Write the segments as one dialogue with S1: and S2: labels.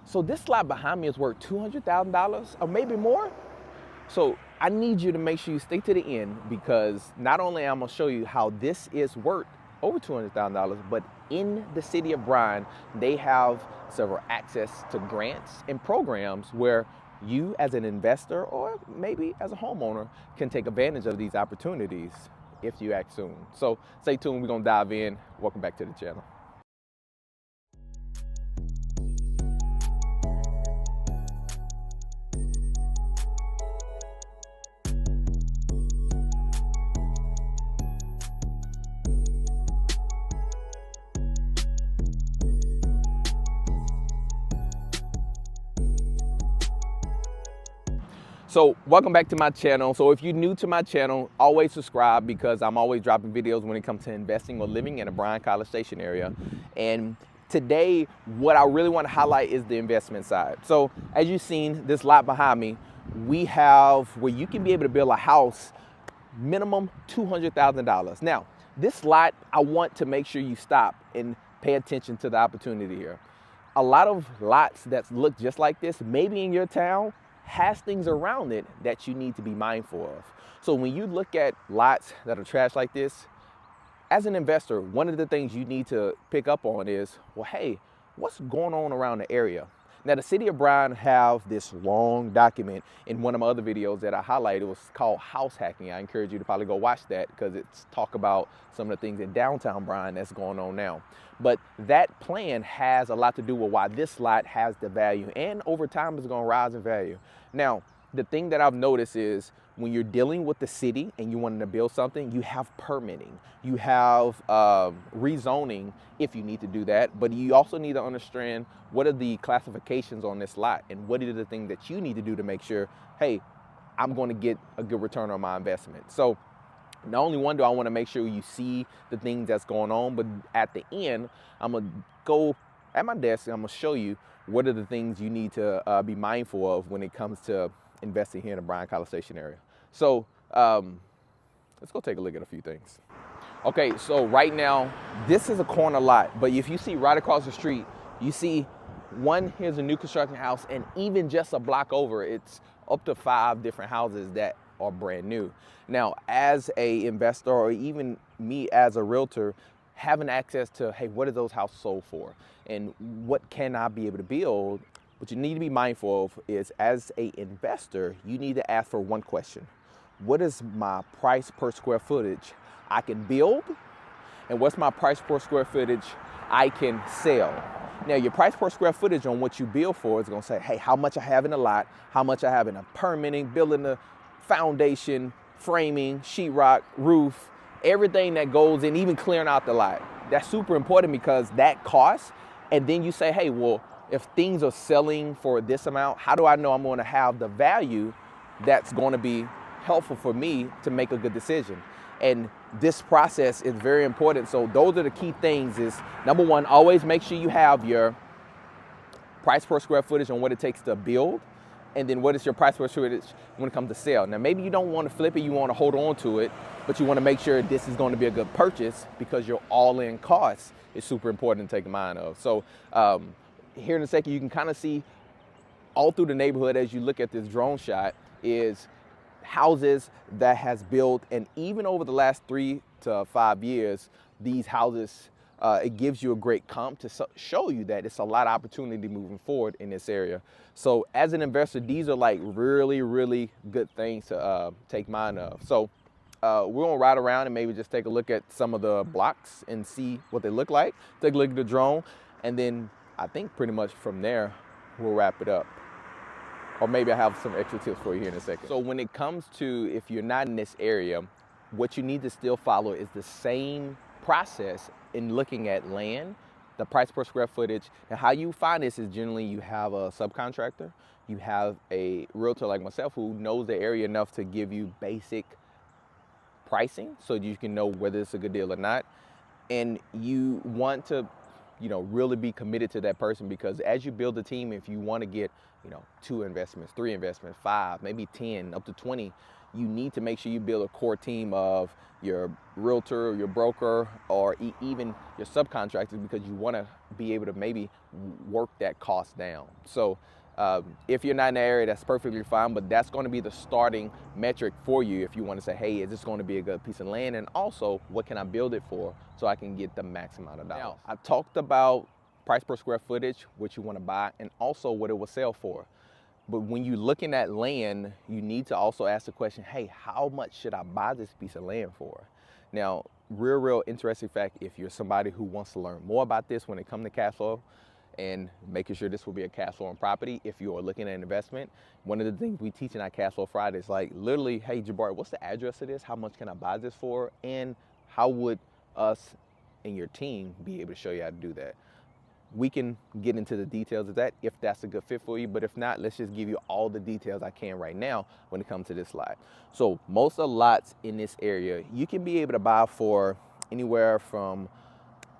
S1: So this lot behind me is worth $200,000 or maybe more. So I need you to make sure you stick to the end, because not only I'm gonna show you how this is worth over $200,000, but in the city of Bryan, they have several access to grants and programs where you as an investor or maybe as a homeowner can take advantage of these opportunities if you act soon. So stay tuned, we're gonna dive in. Welcome back to the channel. So welcome back to my channel. So if you're new to my channel, always subscribe, because I'm always dropping videos when it comes to investing or living in a Bryan-College station area. And today, what I really want to highlight is the investment side. So as you've seen, this lot behind me, we have where you can be able to build a house, minimum $200,000. Now, this lot, I want to make sure you stop and pay attention to the opportunity here. A lot of lots that look just like this, maybe in your town, has things around it that you need to be mindful of. So when you look at lots that are trashed like this, as an investor, one of the things you need to pick up on is, well, hey, what's going on around the area? Now, the city of Bryan have this long document. In one of my other videos that I highlighted, it was called House Hacking. I encourage you to probably go watch that, because it's talk about some of the things in downtown Bryan that's going on now. But that plan has a lot to do with why this lot has the value, and over time it's gonna rise in value. Now, the thing that I've noticed is when you're dealing with the city and you wanting to build something, you have permitting, you have rezoning if you need to do that, but you also need to understand what are the classifications on this lot and what are the things that you need to do to make sure, hey, I'm going to get a good return on my investment. So not only one, do I want to make sure you see the things that's going on, but at the end, I'm going to go at my desk and I'm going to show you what are the things you need to be mindful of when it comes to investing here in the Bryan-College station area. So let's go take a look at a few things. Okay, so right now, this is a corner lot, but if you see right across the street, you see here's a new construction house, and even just a block over, it's up to 5 different houses that are brand new. Now, as a investor, or even me as a realtor, having access to, hey, what are those houses sold for? And what can I be able to build? What you need to be mindful of is, as a investor, you need to ask for one question. What is my price per square footage I can build? And what's my price per square footage I can sell? Now, your price per square footage on what you build for is gonna say, hey, how much I have in the lot, how much I have in a permitting, building the foundation, framing, sheetrock, roof, everything that goes in, even clearing out the lot. That's super important, because that costs. And then you say, hey, well, if things are selling for this amount, how do I know I'm going to have the value that's going to be helpful for me to make a good decision? And this process is very important. So those are the key things. Is number one, always make sure you have your price per square footage on what it takes to build, and then what is your price per square footage when it comes to sell. Now, maybe you don't want to flip it, you want to hold on to it, but you want to make sure this is going to be a good purchase, because your all-in cost is super important to take mind of. So here in a second, you can kind of see all through the neighborhood as you look at this drone shot is houses that has built, and even over the last 3 to 5 years, these houses, it gives you a great comp to show you that it's a lot of opportunity moving forward in this area. So as an investor, these are like really, really good things to take mind of. So we're gonna ride around and maybe just take a look at some of the blocks and see what they look like. Take a look at the drone, and then I think pretty much from there, we'll wrap it up. Or maybe I have some extra tips for you here in a second. So when it comes to, if you're not in this area, what you need to still follow is the same process in looking at land, the price per square footage. And how you find this is generally you have a subcontractor, you have a realtor like myself who knows the area enough to give you basic pricing so you can know whether it's a good deal or not. And you want to, really be committed to that person, because as you build a team, if you want to get, 2 investments, 3 investments, 5, maybe 10, up to 20, you need to make sure you build a core team of your realtor, your broker, or even your subcontractors, because you want to be able to maybe work that cost down. So if you're not in the area, that's perfectly fine, but that's going to be the starting metric for you if you want to say, hey, is this going to be a good piece of land? And also, what can I build it for so I can get the max amount of dollars? Now, I've talked about price per square footage, what you want to buy, and also what it will sell for. But when you're looking at land, you need to also ask the question, hey, how much should I buy this piece of land for? Now, real interesting fact, if you're somebody who wants to learn more about this when it comes to cash flow and making sure this will be a cash flowing property, if you are looking at an investment, one of the things we teach in our Cashflow Fridays, like literally, hey, Jabari, what's the address of this? How much can I buy this for? And how would us and your team be able to show you how to do that? We can get into the details of that if that's a good fit for you, but if not, let's just give you all the details I can right now when it comes to this lot. So most of the lots in this area, you can be able to buy for anywhere from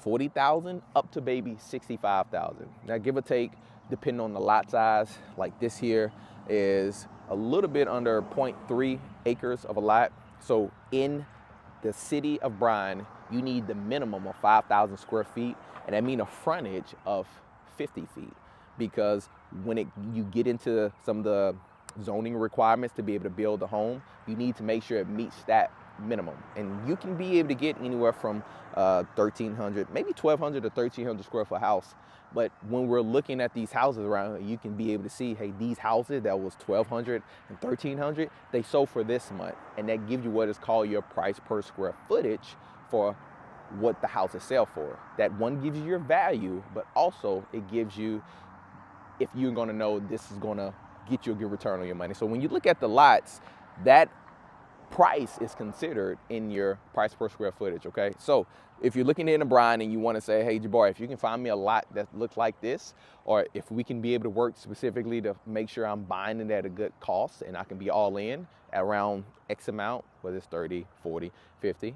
S1: 40,000 up to maybe 65,000. Now, give or take, depending on the lot size, like this here is a little bit under 0.3 acres of a lot. So in the city of Bryan, you need the minimum of 5,000 square feet, and that means a frontage of 50 feet. Because when you get into some of the zoning requirements to be able to build a home, you need to make sure it meets that minimum. And you can be able to get anywhere from 1,300, maybe 1,200 to 1,300 square foot house. But when we're looking at these houses around here, you can be able to see, hey, these houses that was 1,200 and 1,300, they sold for this much. And that gives you what is called your price per square footage for what the houses sell for. That one gives you your value, but also it gives you, if you're gonna know this is gonna get you a good return on your money. So when you look at the lots, that price is considered in your price per square footage, okay? So if you're looking in a Bryan and you want to say, hey, Jabari, if you can find me a lot that looks like this, or if we can be able to work specifically to make sure I'm buying it at a good cost and I can be all in at around X amount, whether it's 30, 40, 50,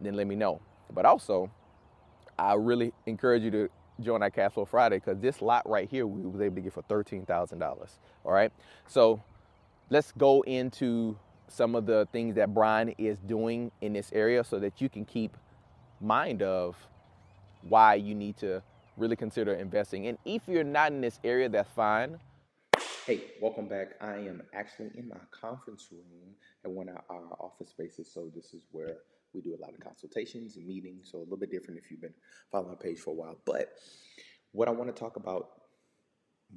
S1: then let me know. But also, I really encourage you to join our Cashflow Friday, because this lot right here, we was able to get for $13,000, all right? So let's go into some of the things that Bryan is doing in this area so that you can keep mind of why you need to really consider investing. And if you're not in this area, that's fine. Hey, welcome back. I am actually in my conference room at one of our office spaces. So this is where we do a lot of consultations and meetings. So a little bit different if you've been following our page for a while. But what I want to talk about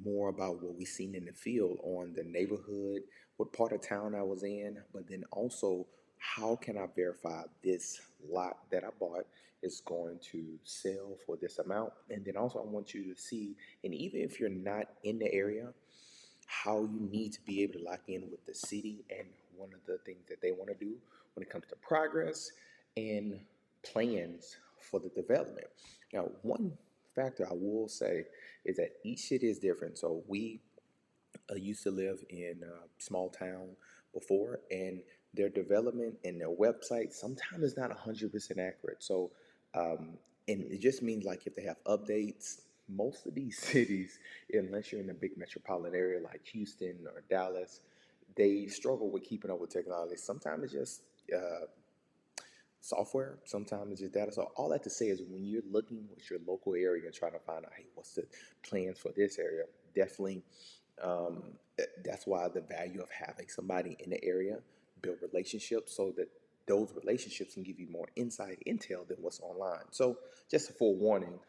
S1: more about what we seen in the field on the neighborhood, what part of town I was in, but then also how can I verify this lot that I bought is going to sell for this amount. And then also I want you to see, and even if you're not in the area, how you need to be able to lock in with the city and one of the things that they want to do when it comes to progress and plans for the development. Now, one factor I will say is that each city is different. So we used to live in a small town before, and their development and their website sometimes is not 100% accurate. So, and it just means like if they have updates, most of these cities, unless you're in a big metropolitan area like Houston or Dallas, they struggle with keeping up with technology. Sometimes it's just software, sometimes it's just data. So all that to say is when you're looking with your local area and trying to find out, hey, what's the plans for this area, definitely that's why the value of having somebody in the area build relationships, so that those relationships can give you more inside intel than what's online. So just a forewarning,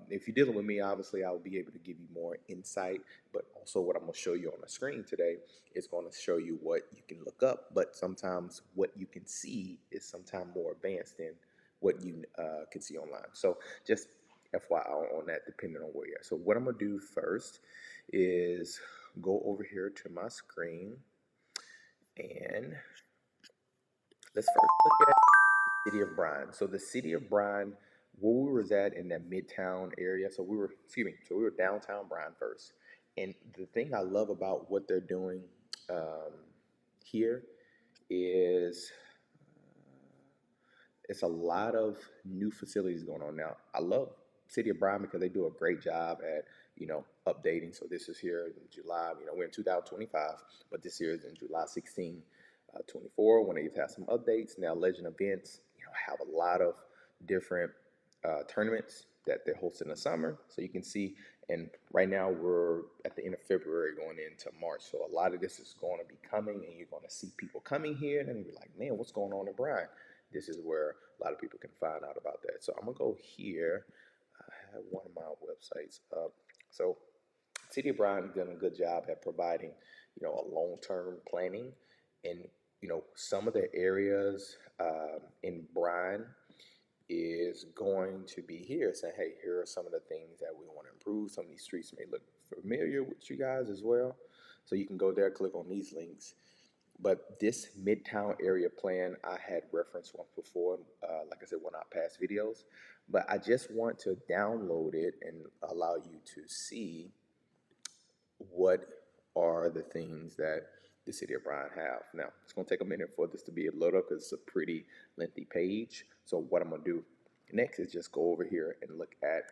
S1: if you're dealing with me, obviously I will be able to give you more insight, but also what I'm going to show you on the screen today is going to show you what you can look up, but sometimes what you can see is sometimes more advanced than what you can see online. So just FYI on that, depending on where you're at. So what I'm going to do first is go over here to my screen, and let's first look at the city of Bryan. So the city of Bryan, where we was at in that midtown area. So we were downtown Bryan first. And the thing I love about what they're doing here is it's a lot of new facilities going on now. I love City of Bryan because they do a great job at, updating. So this is here in July, we're in 2025, but this year is in July 16. 24. When they have some updates. Now, Legend Events, have a lot of different tournaments that they're hosting in the summer. So you can see, and right now we're at the end of February going into March. So a lot of this is going to be coming, and you're going to see people coming here, and then you're like, man, what's going on in Bryan? This is where a lot of people can find out about that. So I'm going to go here. I have one of my websites up. So City of Bryan has done a good job at providing, a long-term planning, and some of the areas in Bryan is going to be here saying, hey, here are some of the things that we want to improve. Some of these streets may look familiar with you guys as well. So you can go there, click on these links. But this Midtown area plan, I had referenced once before, like I said, one of our past videos. But I just want to download it and allow you to see what are the things that the City of Bryan have. Now, it's going to take a minute for this to be loaded up because it's a pretty lengthy page. So what I'm going to do next is just go over here and look at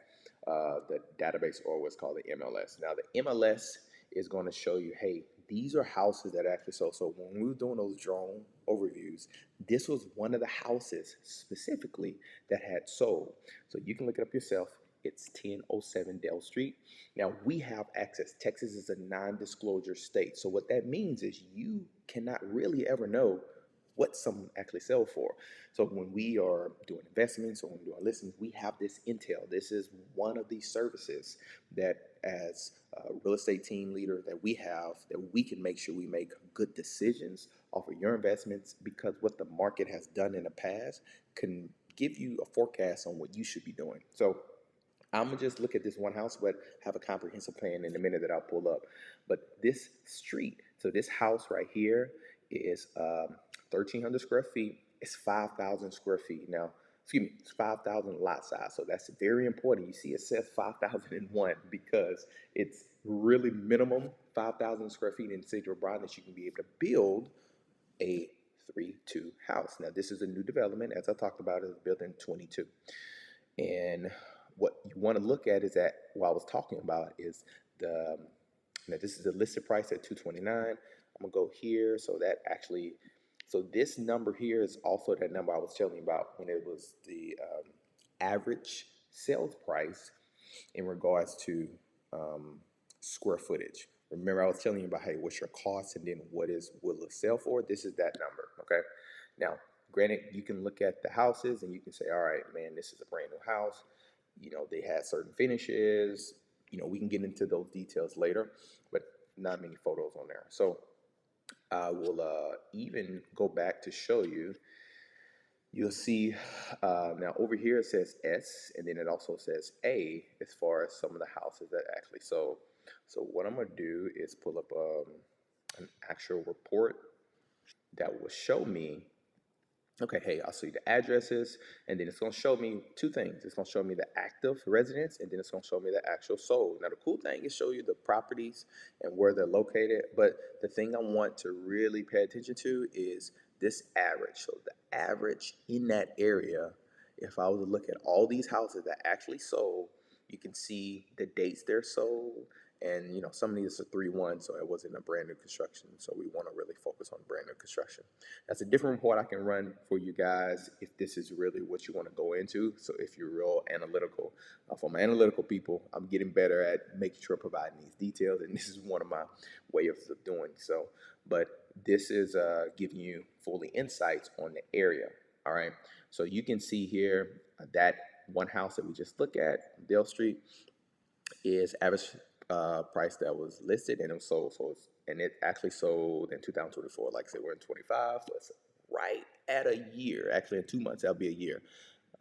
S1: the database, or what's called the MLS. Now, the MLS is going to show you, hey, these are houses that actually sold. So when we were doing those drone overviews, this was one of the houses specifically that had sold. So you can look it up yourself. It's 1007 Dell Street. Now, we have access. Texas is a non-disclosure state. So what that means is you cannot really ever know what someone actually sell for. So when we are doing investments or when we do our listings, we have this intel. This is one of these services that, as a real estate team leader, that we have, that we can make sure we make good decisions off of your investments, because what the market has done in the past can give you a forecast on what you should be doing. So I'm gonna just look at this one house, but have a comprehensive plan in a minute that I'll pull up. But this street, so this house right here is 1,300 square feet. It's 5,000 square feet. Now, excuse me, it's 5,000 lot size. So that's very important. You see, it says 5,001 because it's really minimum 5,000 square feet in the city of Bryan that you can be able to build a 3-2 house. Now, this is a new development, as I talked about. It was built in 22. And what you want to look at is that what I was talking about is the, now this is the listed price at 229. I'm gonna go here. So that actually, so this number here is also that number I was telling you about when it was the average sales price in regards to square footage. Remember, I was telling you about, hey, what's your cost and then what will it sell for? This is that number, okay? Now, granted, you can look at the houses and you can say, all right, man, this is a brand new house. They had certain finishes. We can get into those details later, but not many photos on there. So I will even go back to show you. You'll see now over here it says S, and then it also says A as far as some of the houses that actually sold. So what I'm going to do is pull up an actual report that will show me, okay, hey, I'll see the addresses, and then it's going to show me two things. It's going to show me the active residents, and then it's going to show me the actual sold. Now, the cool thing is show you the properties and where they're located, but the thing I want to really pay attention to is this average. So the average in that area, if I was to look at all these houses that actually sold, you can see the dates they're sold. And some of these are 3-1, so it wasn't a brand new construction. So we want to really focus on brand new construction. That's a different report I can run for you guys if this is really what you want to go into. So if you're real analytical, for my analytical people, I'm getting better at making sure providing these details, and this is one of my ways of doing so. But this is giving you fully insights on the area. All right. So you can see here that one house that we just looked at, Dale Street, is average price that was listed and it was sold. And it actually sold in 2024. Like I said, we're in 25, so it's right at a year. Actually, in 2 months, that'll be a year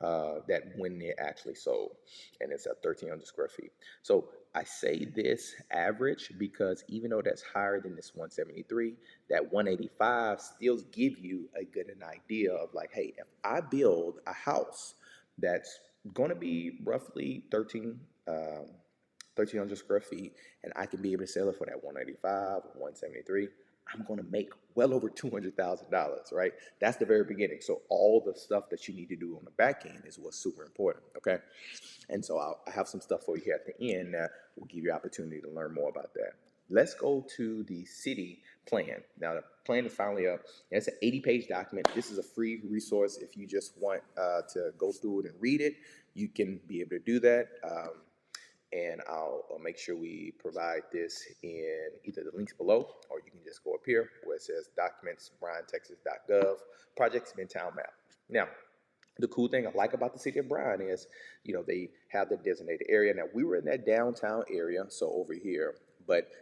S1: that when it actually sold, and it's at 1,300 square feet. So I say this average because even though that's higher than this 173, that 185 still give you a good an idea of like, hey, if I build a house that's going to be roughly 1,300 square feet, and I can be able to sell it for that 185 or 173, I'm going to make well over $200,000, right? That's the very beginning. So all the stuff that you need to do on the back end is what's super important, okay? And so I have some stuff for you here at the end that will give you opportunity to learn more about that. let's go to the city plan. Now, the plan is finally up. It's an 80-page document. This is a free resource. If you just want to go through it and read it, you can be able to do that. And I'll make sure we provide this in either the links below, or you can just go up here where it says documents, BryanTexas.gov, projects Midtown map. Now, the cool thing I like about the city of Bryan is, they have the designated area. Now, we were in that downtown area, so over here, but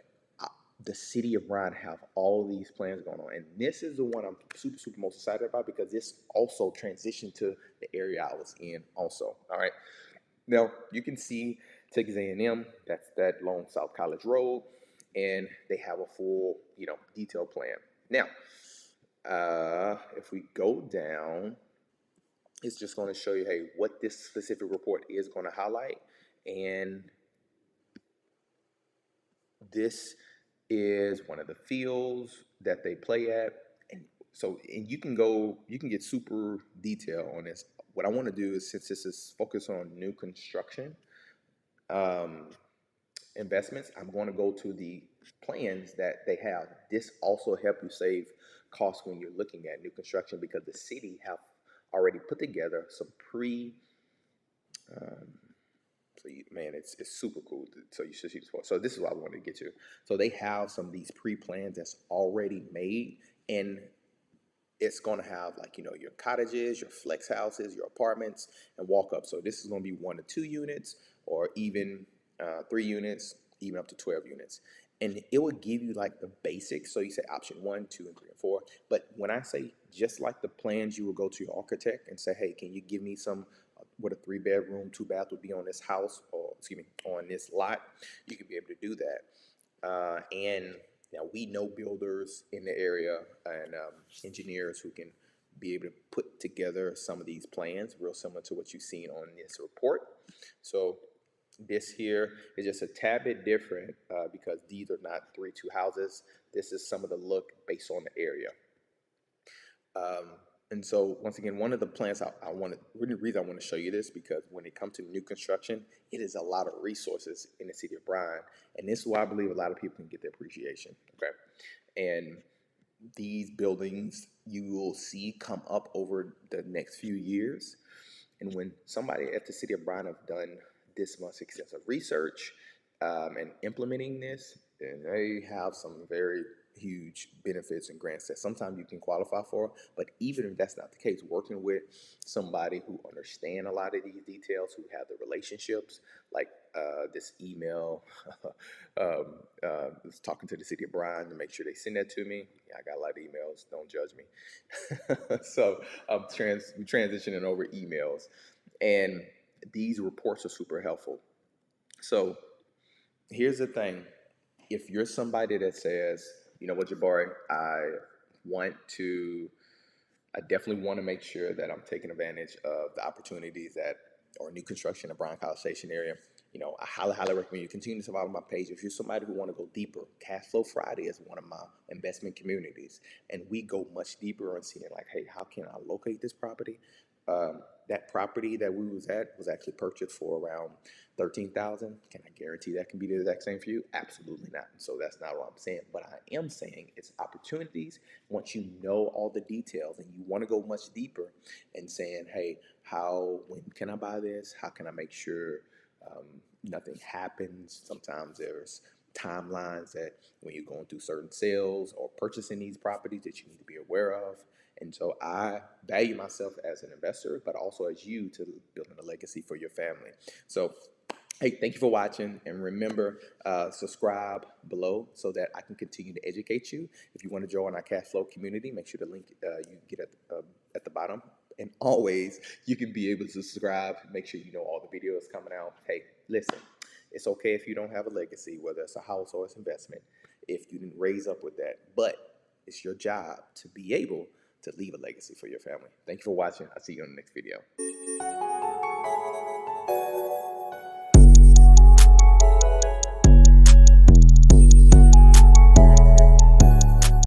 S1: the city of Bryan have all these plans going on. And this is the one I'm super, super most excited about because this also transitioned to the area I was in also, all right? Now, you can see Texas A&M, that's that long South College Road, and they have a full, detailed plan. Now, if we go down, it's just going to show you, hey, what this specific report is going to highlight. And this is one of the fields that they play at. And you can get super detailed on this. What I want to do is, since this is focused on new construction investments, I'm going to go to the plans that they have. This also help you save costs when you're looking at new construction because the city have already put together some it's super cool. So you should see this one. So this is what I wanted to get to. So they have some of these pre-plans that's already made, and it's going to have your cottages, your flex houses, your apartments, and walk up. So this is going to be 1 to 2 units, or even 3 units, even up to 12 units. And it will give you the basics. So you say option 1, 2, and 3, and 4. But when I say just like the plans, you will go to your architect and say, hey, can you give me some what a 3-bedroom, 2-bath would be on this house, or on this lot? You can be able to do that. And now we know builders in the area and engineers who can be able to put together some of these plans, real similar to what you've seen on this report. So this here is just a tad bit different because these are not 3-2 houses. This is some of the look based on the area. And so once again, one of the plans the reason I want to show you this, because when it comes to new construction, it is a lot of resources in the city of Bryan. And this is why I believe a lot of people can get the appreciation, okay? And these buildings you will see come up over the next few years. And when somebody at the city of Bryan have done this much extensive research and implementing this, then they have some very huge benefits and grants that sometimes you can qualify for. But even if that's not the case, working with somebody who understand a lot of these details, who have the relationships, like this email, was talking to the city of Bryan to make sure they send that to me. Yeah, I got a lot of emails. Don't judge me. So I'm transitioning over emails, and these reports are super helpful. So here's the thing. If you're somebody that says, you know what, Jabari, I definitely want to make sure that I'm taking advantage of the opportunities that or new construction in the Bryan-College Station area. I highly, highly recommend you continue to follow my page. If you're somebody who want to go deeper, Cashflow Friday is one of my investment communities, and we go much deeper on seeing hey, how can I locate this property? That property that we was at was actually purchased for around $13,000. Can I guarantee that can be the exact same for you? Absolutely not. So that's not what I'm saying. What I am saying is opportunities. Once you know all the details and you want to go much deeper and saying, hey, when can I buy this? How can I make sure nothing happens? Sometimes there's timelines that when you're going through certain sales or purchasing these properties that you need to be aware of. And so I value myself as an investor, but also as you to building a legacy for your family. So, hey, thank you for watching. And remember, subscribe below so that I can continue to educate you. If you want to join our cash flow community, make sure the link you get at the bottom. And always, you can be able to subscribe. Make sure you know all the videos coming out. Hey, listen, it's okay if you don't have a legacy, whether it's a house or it's investment, if you didn't raise up with that. But it's your job to be able to leave a legacy for your family. Thank you for watching. I'll see you on the next video.